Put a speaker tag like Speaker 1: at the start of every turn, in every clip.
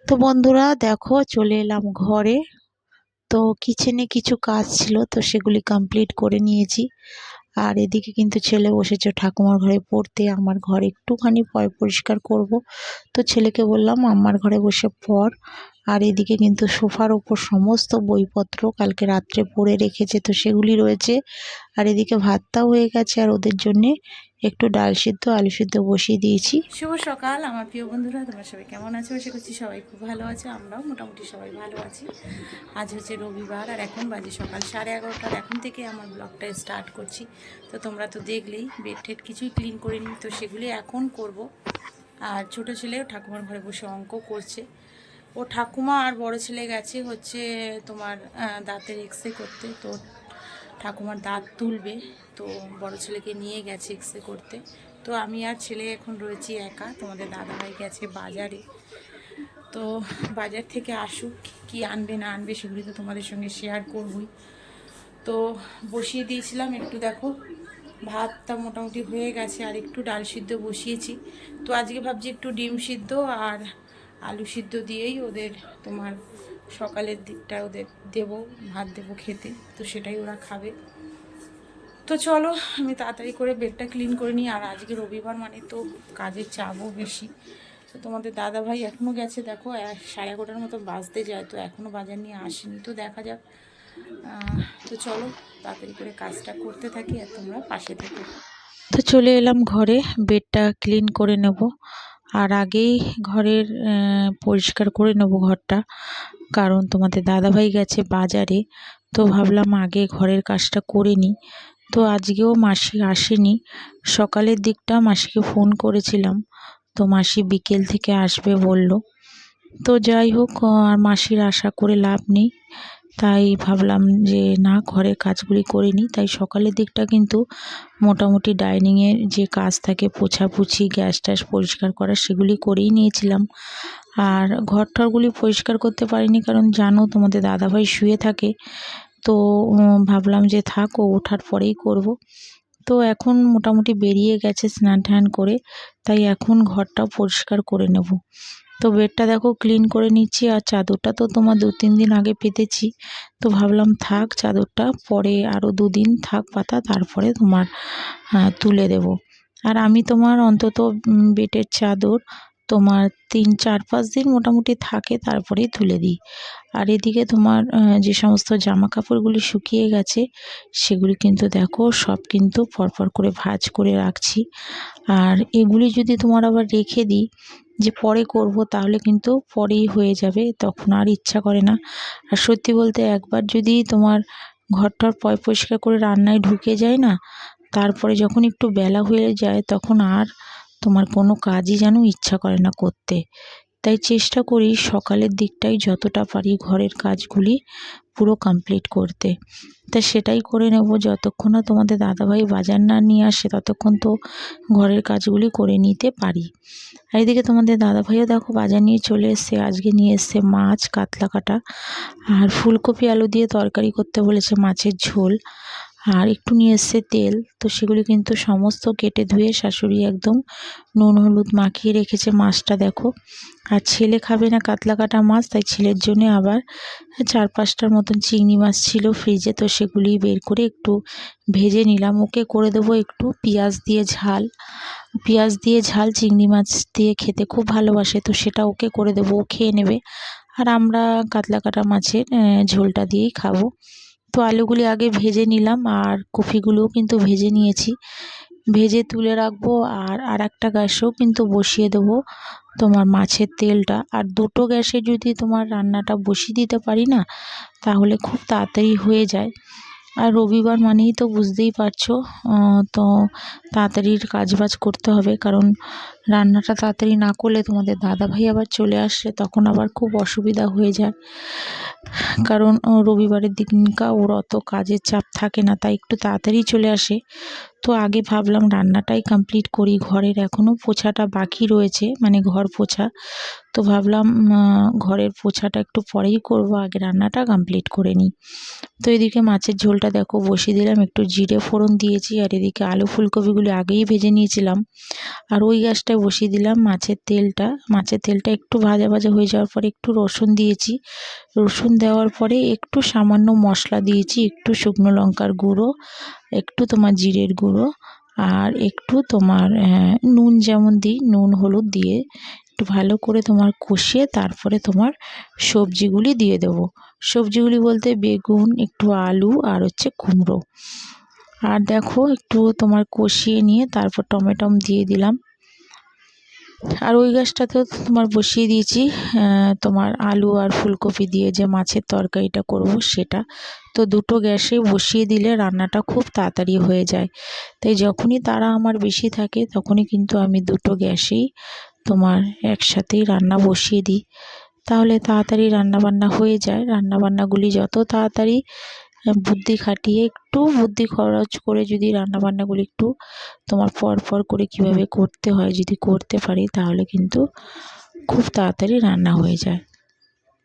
Speaker 1: তো বন্ধুরা দেখো চলে এলাম ঘরে। তো কিচেনে কিছু কাজ ছিল, তো সেগুলি কমপ্লিট করে নিয়েছি। আর এদিকে কিন্তু ছেলে বসেছে ঠাকুমার ঘরে পড়তে। আমার ঘর একটুখানি পরিষ্কার করব। তো ছেলেকে বললাম আমার ঘরে বসে পড়। আর এদিকে কিন্তু সোফার ওপর সমস্ত বইপত্র কালকে রাত্রে পড়ে রেখেছে, তো সেগুলি রয়েছে। আর এদিকে ভাতটাও হয়ে গেছে, আর ওদের জন্যে একটু ডাল সিদ্ধ আলু সিদ্ধ বসিয়ে দিয়েছি।
Speaker 2: শুভ সকাল আমার প্রিয় বন্ধুরা, তোমরা সবাই কেমন আছো? আশা করছি সবাই খুব ভালো আছে, আমরাও মোটামুটি সবাই ভালো আছি। আজ হচ্ছে রবিবার আর এখন বাজে সকাল 11:30। এখন থেকে আমার ব্লগটা স্টার্ট করছি। তো তোমরা তো দেখলেই বেড টেড কিছুই ক্লিন করিনি, তো সেগুলি এখন করব। আর ছোটো ছেলেও ঠাকুমার ঘরে বসে অঙ্ক করছে। ও ঠাকুমা আর বড় ছেলে গেছে হচ্ছে তোমার দাঁতের এক্সরে করতে। তো ঠাকুমার দাঁত তুলবে, তো বড় ছেলেকে নিয়ে গেছে এক্সরে করতে। তো আমি আর ছেলে এখন রয়েছি একা। তোমাদের দাদাভাই গেছে বাজারে। তো বাজার থেকে আসুক, কি আনবে না আনবে সেগুলি তো তোমাদের সঙ্গে শেয়ার করবই। তো বসিয়ে দিয়েছিলাম একটু, দেখো ভাতটা মোটামুটি হয়ে গেছে, আর একটু ডাল সিদ্ধ বসিয়েছি। তো আজকে ভাবছি একটু ডিম সিদ্ধ আর আলু সিদ্ধ দিয়েই ওদের তোমার সকালের দিকটা ওদের দেবো, ভাত দেবো খেতে, তো সেটাই ওরা খাবে। তো চলো আমি তাড়াতাড়ি করে বেডটা ক্লিন করে নিই। আর আজকে রবিবার মানে তো কাজের চাপও বেশি। তো তোমাদের দাদাভাই এখনও গেছে, দেখো 11:30 মতো বাজতে যায়, তো এখনও বাজার নিয়ে আসেনি। তো দেখা যাক। তো চলো তাড়াতাড়ি করে কাজটা করতে থাকি আর তোমরা পাশে থেকো।
Speaker 1: তো চলে এলাম ঘরে, বেডটা ক্লিন করে নেব। আর আগেই ঘরের পরিষ্কার করে নেব ঘরটা, কারণ তোমাদের দাদাভাই গেছে বাজারে। তো ভাবলাম আগে ঘরের কাজটা করে নিই। তো আজকেও মাসি আসেনি। সকালের দিকটা মাসিকে ফোন করেছিলাম, তো মাসি বিকেল থেকে আসবে বলল। তো যাই হোক, আর মাসির আশা করে লাভ নেই। তাই ভাবলাম যে না, ঘরের কাজগুলি করে নিই। তাই সকালের দিকটা কিন্তু মোটামুটি ডাইনিংয়ের যে কাজ থাকে, পোছাপুছি, গ্যাস ট্যাস পরিষ্কার করা, সেগুলি করেই নিয়েছিলাম। আর ঘর টরগুলি পরিষ্কার করতে পারিনি, কারণ জানো তোমাদের দাদাভাই শুয়ে থাকে। তো ভাবলাম যে থাক, ও ওঠার পরেই করব। তো এখন মোটামুটি বেরিয়ে গেছে স্নান টান করে, তাই এখন ঘরটা পরিষ্কার করে নেব। তো বেডটা দেখো ক্লিন করে নিচ্ছি। আর চাদরটা তো তোমার 2-3 দিন আগে পেতেছি, তো ভাবলাম থাক চাদরটা, পরে আরও 2 দিন থাক পাতা, তারপরে তোমার তুলে দেব। আর আমি তোমার অন্তত বেডের চাদর তোমার 3-4-5 দিন মোটামুটি থাকে, তারপরেই তুলে দিই। আর এদিকে তোমার যে সমস্ত জামা কাপড়গুলি শুকিয়ে গেছে, সেগুলি কিন্তু দেখো সব কিন্তু পরপর করে ভাঁজ করে রাখছি। আর এগুলি যদি তোমার আবার রেখে দিই যে পরে করব, তাহলে কিন্তু পরেই হয়ে যাবে, তখন আর ইচ্ছা করে না। আর সত্যি বলতে একবার যদি তোমার ঘরটার পরিষ্কার করে রান্নায় ঢুকে যায় না, তারপরে যখন একটু বেলা হয়ে যায়, তখন আর তোমার কোনো কাজই যেন ইচ্ছা করে না করতে। তাই চেষ্টা করি সকালের দিকটাই যতটা পারি ঘরের কাজগুলি পুরো কমপ্লিট করতে। তা সেটাই করে নেব, যতক্ষণ না তোমাদের দাদাভাই বাজার না নিয়ে আসে ততক্ষণ তো ঘরের কাজগুলি করে নিতে পারি। আর এদিকে তোমাদের দাদাভাইও দেখো বাজার নিয়ে চলে এসছে। আজকে নিয়ে এসছে মাছ, কাতলা কাটা, আর ফুলকপি আলু দিয়ে তরকারি করতে বলেছে, মাছের ঝোল। আর একটু নিয়ে এসছে তেল। তো সেগুলি কিন্তু সমস্ত কেটে ধুয়ে শাশুড়ি একদম নুন হলুদ মাখিয়ে রেখেছে মাছটা, দেখো। আর ছেলে খাবে না কাতলা কাটা মাছ, তাই ছেলের জন্য আবার 4-5টার মতন চিংড়ি মাছ ছিল ফ্রিজে, তো সেগুলি বের করে একটু ভেজে নিলাম। ওকে করে দেবো একটু পেঁয়াজ দিয়ে ঝাল। পেঁয়াজ দিয়ে ঝাল চিংড়ি মাছ দিয়ে খেতে খুব ভালোবাসে, তো সেটা ওকে করে দেবো, ও খেয়ে নেবে। আর আমরা কাতলা কাটা মাছের ঝোলটা দিয়েই খাবো। তো আলুগুলি আগে ভেজে নিলাম, আর কপিগুলোও কিন্তু ভেজে নিয়েছি, ভেজে তুলে রাখবো। আর আরেকটা গ্যাসেও কিন্তু বসিয়ে দেবো তোমার মাছের তেলটা। আর দুটো গ্যাসে যদি তোমার রান্নাটা বসিয়ে দিতে পারি না, তাহলে খুব তাড়াতাড়ি হয়ে যায়। আর রবিবার মানেই তো বুঝতেই পারছো, তো তাড়াতাড়ির কাজবাজ করতে হবে, কারণ রান্নাটা তাড়াতাড়ি না করলে তোমাদের দাদাভাই আবার চলে আসলে তখন আবার খুব অসুবিধা হয়ে যায়। কারণ রবিবারের দিনকা ওর অত কাজের চাপ থাকে না, তাই একটু তাড়াতাড়ি চলে আসে। তো আগে ভাবলাম রান্নাটাই কমপ্লিট করি, ঘরের এখনও পোছাটা বাকি রয়েছে, মানে ঘর পোছা। তো ভাবলাম ঘরের পোছাটা একটু পরেই করব, আগে রান্নাটা কমপ্লিট করে নিই। তো এদিকে মাছের ঝোলটা দেখো বসিয়ে দিলাম, একটু জিরে ফোড়ন দিয়েছি। আর এদিকে আলু ফুলকপিগুলি আগেই ভেজে নিয়েছিলাম। আর ওই গ্যাসটা গ্যাসটায় বসিয়ে দিলাম মাছের তেলটা একটু ভাজা ভাজা হয়ে যাওয়ার পরে একটু রসুন দিয়েছি। রসুন দেওয়ার পরে একটু সামান্য মশলা দিয়েছি, একটু শুকনো লঙ্কার গুঁড়ো, একটু তোমার জিরের গুঁড়ো, আর একটু তোমার নুন যেমন দিই নুন হলুদ দিয়ে একটু ভালো করে তোমার কষিয়ে তারপরে তোমার সবজিগুলি দিয়ে দেবো। সবজিগুলি বলতে বেগুন, একটু আলু আর হচ্ছে কুমড়ো। আর দেখো একটু তোমার কষিয়ে নিয়ে তারপর টমেটো দিয়ে দিলাম। আর ওই গ্যাসটাতেও তোমার বসিয়ে দিয়েছি তোমার আলু আর ফুলকপি দিয়ে যে মাছের তরকারিটা করব সেটা। তো দুটো গ্যাসে বসিয়ে দিলে রান্নাটা খুব তাড়াতাড়ি হয়ে যায়। তাই যখনই তাড়া আমার বেশি থাকে তখনই কিন্তু আমি দুটো গ্যাসেই তোমার একসাথেই রান্না বসিয়ে দিই। তাহলে তাড়াতাড়ি রান্নাবান্না হয়ে যায়। রান্নাবান্নাগুলি যত তাড়াতাড়ি বুদ্ধি খাটিয়ে একটু বুদ্ধি খরচ করে যদি রান্নাবান্নাগুলি একটু তোমার পর করে কিভাবে করতে হয় যদি করতে পারি তাহলে কিন্তু খুব তাড়াতাড়ি রান্না হয়ে যায়।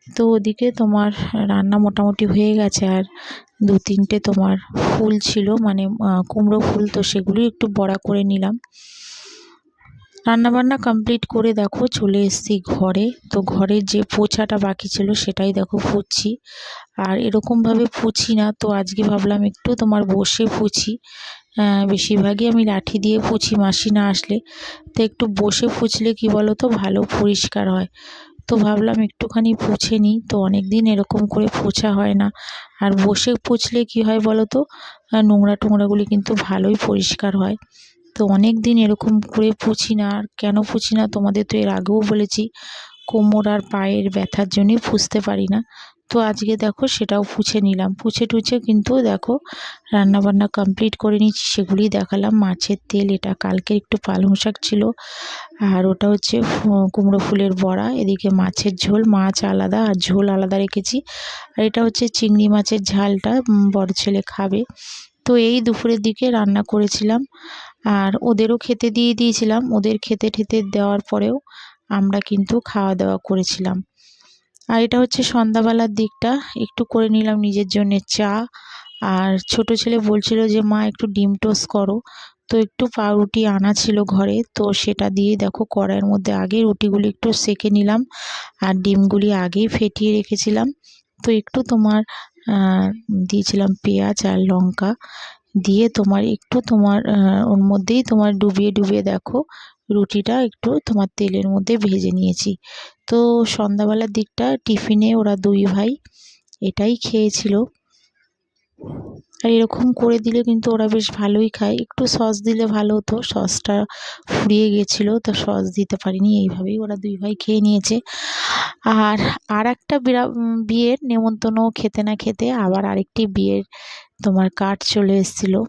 Speaker 1: তো ওদিকে তোমার রান্না মোটামুটি হয়ে গেছে। আর দু তিনটে তোমার ফুল ছিল মানে কুমড়ো ফুল, তো সেগুলি একটু বড়া করে নিলাম। রান্নাবান্না কমপ্লিট করে দেখো চলে এসেছি ঘরে। তো ঘরের যে পোছাটা বাকি ছিল সেটাই দেখো পুছি। আর এরকমভাবে পুছি না, তো আজকে ভাবলাম একটু তোমার বসে পুছি। বেশিরভাগই আমি লাঠি দিয়ে পুছি মাসি না আসলে, তো একটু বসে পুছলে কি বলো তো ভালো পরিষ্কার হয়। তো ভাবলাম একটুখানি পুছে নিই, তো অনেক দিন এরকম করে পোছা হয় না। আর বসে পুছলে কি হয় বলো তো নোংরা টোংরাগুলি কিন্তু ভালোই পরিষ্কার হয়। তো অনেক দিন এরকম করে পুছি না। আর কেন পুছি না তোমাদের তো এর আগেও বলেছি, কোমর আর পায়ের ব্যথার জন্যই পুছতে পারি না। তো আজকে দেখো সেটাও পুছে নিলাম। পুছে টুছে কিন্তু দেখো রান্নাবান্না কমপ্লিট করে নিচ্ছি, সেগুলি দেখালাম। মাছের তেল, এটা কালকের একটু পালং শাক ছিল, আর ওটা হচ্ছে কুমড়ো ফুলের বড়া। এদিকে মাছের ঝোল, মাছ আলাদা আর ঝোল আলাদা রেখেছি। আর এটা হচ্ছে চিংড়ি মাছের ঝালটা, বড় ছেলে খাবে। তো এই দুপুরের দিকে রান্না করেছিলাম আর ওদেরও খেতে দিয়ে দিয়েছিলাম। ওদের খেতে ঠেতে দেওয়ার পরেও আমরা কিন্তু খাওয়া দাওয়া করেছিলাম। আর এটা হচ্ছে সন্ধ্যাবেলার দিকটা একটু করে নিলাম নিজের জন্যে চা। আর ছোট ছেলে বলছিল যে মা একটু ডিম টোস্ট করো, তো একটু পাউরুটি আনা ছিল ঘরে, তো সেটা দিয়ে দেখো কড়াইয়ের মধ্যে আগে রুটিগুলি একটু সেঁকে নিলাম আর ডিমগুলি আগেই ফেটিয়ে রেখেছিলাম। তো একটু তোমার দিয়েছিলাম পেঁয়াজ আর লঙ্কা দিয়ে তোমার একটু তোমার ওর মধ্যেই তোমার ডুবিয়ে দেখো রুটিটা একটু তোমার তেলের মধ্যে ভেজে নিয়েছি। তো সন্ধ্যাবেলার দিকটা টিফিনে ওরা দুই ভাই এটাই খেয়েছিল। আর এরকম করে দিলে কিন্তু ওরা বেশ ভালোই খায়। একটু সস দিলে ভালো হতো, সসটা ফুরিয়ে গেছিলো তো সস দিতে পারিনি। এইভাবেই ওরা দুই ভাই খেয়ে নিয়েছে। আর একটা বিয়ের নেমন্তন্ন খেতে না খেতে আবার আরেকটি বিয়ের তোমার কার্ড চলে এসেছিলো।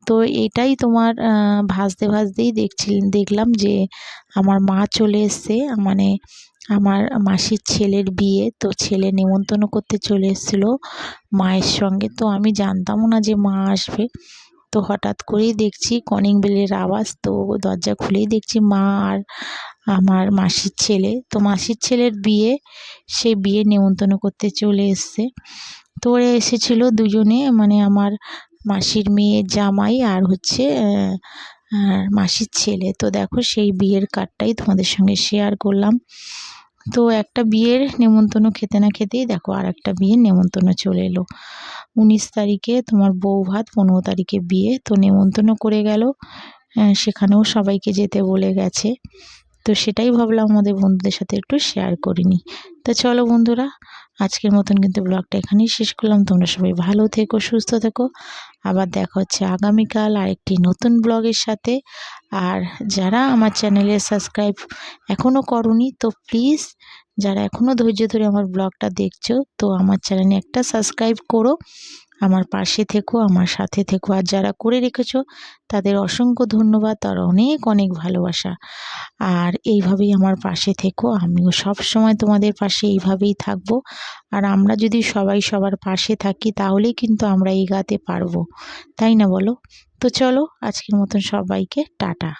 Speaker 1: তো এটাই তোমার ভাজতেই দেখলাম যে আমার মা চলে এসছে, মানে আমার মাসির ছেলের বিয়ে। তো ছেলে নেমন্তন্ন করতে চলে এসেছিলো মায়ের সঙ্গে। তো আমি জানতামও না যে মা আসবে। তো হঠাৎ করেই দেখছি কলিং বেলের আওয়াজ, তো দরজা খুলেই দেখছি মা আর আমার মাসির ছেলে। তো মাসির ছেলের বিয়ে, সেই বিয়ে নেমন্তন্ন করতে চলে এসছে। তো ওরা এসেছিলো দুজনে, মানে আমার মাসির মেয়ের জামাই আর হচ্ছে মাসির ছেলে। তো দেখো সেই বিয়ের কার্ডটাই তোমাদের সঙ্গে শেয়ার করলাম। তো একটা বিয়ের নেমন্তন্ন খেতে না খেতেই দেখো আর একটা বিয়ের নেমন্তন্ন চলে এলো। 19 তারিখে তোমার বউ ভাত, 15 তারিখে বিয়ে। তো নেমন্তন্ন করে গেল, সেখানেও সবাইকে যেতে বলে গেছে। তো সেটাই ভাবলাম আমাদের বন্ধুদের সাথে একটু শেয়ার করে নিই। তো চলো বন্ধুরা, আজকের মতন কিন্তু ব্লগটা এখানেই শেষ করলাম। তোমরা সবাই ভালো থেকো, সুস্থ থেকো। আবার দেখা হচ্ছে আগামীকাল আরেকটি নতুন ব্লগের সাথে। আর যারা আমার চ্যানেলে সাবস্ক্রাইব এখনও করোনি, তো প্লিজ যারা এখনও ধৈর্য ধরে আমার ব্লগটা দেখছো, তো আমার চ্যানেলে একটা সাবস্ক্রাইব করো, আমার পাশে থেকো, আমার সাথে থেকো। আর যারা করে রেখেছো তাদের অসংখ্য ধন্যবাদ, তার অনেক অনেক ভালোবাসা। আর এইভাবেই আমার পাশে থেকো, আমিও সব সময় তোমাদের পাশে এইভাবেই থাকবো। আর আমরা যদি সবাই সবার পাশে থাকি তাহলেই কিন্তু আমরা এগাতে পারবো, তাই না বলো? তো চলো আজকের মতন সবাইকে টাটা।